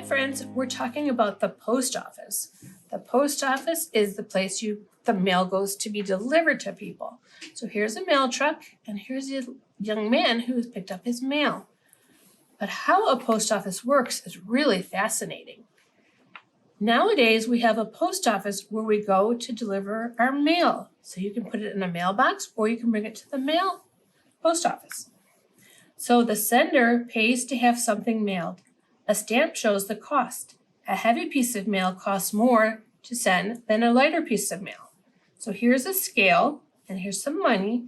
friends, we're talking about the post office. The post office is the place the mail goes to be delivered to people. So here's a mail truck, and here's a young man who has picked up his mail. But how a post office works is really fascinating. Nowadays, we have a post office where we go to deliver our mail. So you can put it in a mailbox or you can bring it to the post office. So the sender pays to have something mailed. A stamp shows the cost. A heavy piece of mail costs more to send than a lighter piece of mail. So here's a scale, and here's some money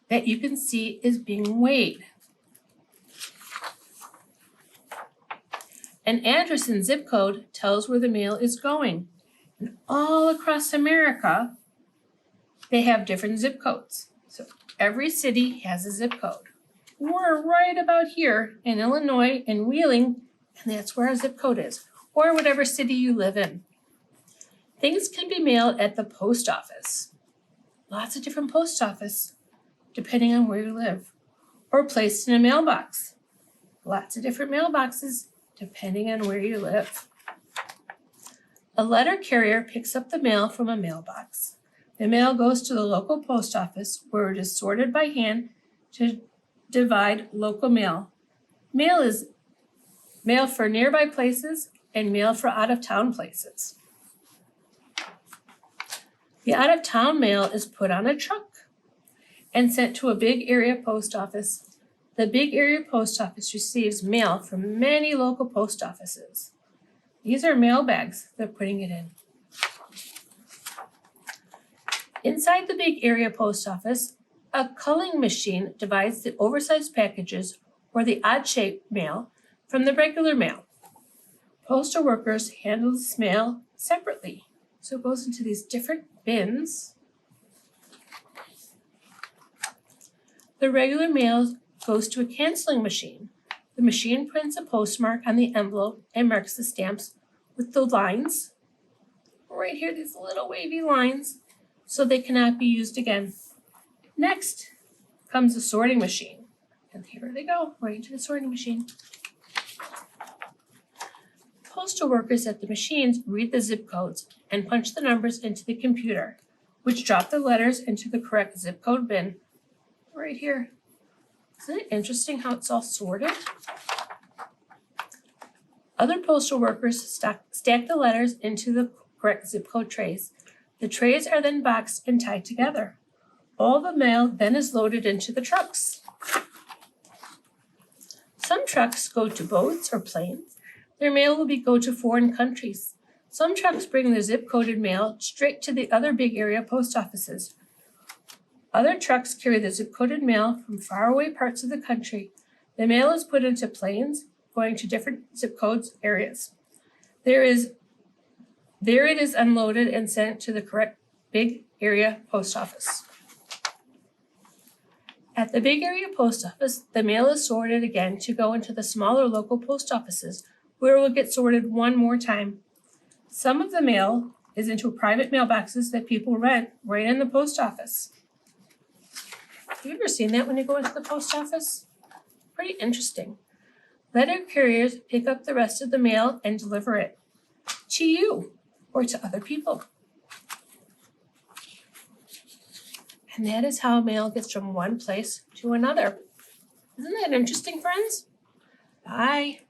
that you can see is being weighed. An address and zip code tells where the mail is going. And all across America, they have different zip codes. So every city has a zip code. We're right about here in Illinois in Wheeling, and that's where our zip code is, or whatever city you live in. Things can be mailed at the post office. Lots of different post offices, depending on where you live, or placed in a mailbox. Lots of different mailboxes, depending on where you live. A letter carrier picks up the mail from a mailbox. The mail goes to the local post office where it is sorted by hand to divide local mail. Mail is mail for nearby places and mail for out-of-town places. The out-of-town mail is put on a truck and sent to a big area post office. The big area post office receives mail from many local post offices. These are mail bags they're putting it in. Inside the big area post office, a culling machine divides the oversized packages or the odd-shaped mail from the regular mail. Postal workers handle this mail separately. So it goes into these different bins. The regular mail goes to a canceling machine. The machine prints a postmark on the envelope and marks the stamps with the lines. Right here, these little wavy lines, so they cannot be used again. Next comes the sorting machine. And here they go, right into the sorting machine. Postal workers at the machines read the zip codes and punch the numbers into the computer, which drop the letters into the correct zip code bin. Right here. Isn't it interesting how it's all sorted? Other postal workers stack the letters into the correct zip code trays. The trays are then boxed and tied together. All the mail then is loaded into the trucks. Some trucks go to boats or planes. Their mail will go to foreign countries. Some trucks bring their zip-coded mail straight to the other big area post offices. Other trucks carry the zip-coded mail from faraway parts of the country. The mail is put into planes going to different zip codes areas. There it is unloaded and sent to the correct big area post office. At the big area post office, the mail is sorted again to go into the smaller local post offices, where it will get sorted one more time. Some of the mail is into private mailboxes that people rent right in the post office. Have you ever seen that when you go into the post office? Pretty interesting. Letter carriers pick up the rest of the mail and deliver it to you or to other people. And that is how mail gets from one place to another. Isn't that interesting, friends? Bye.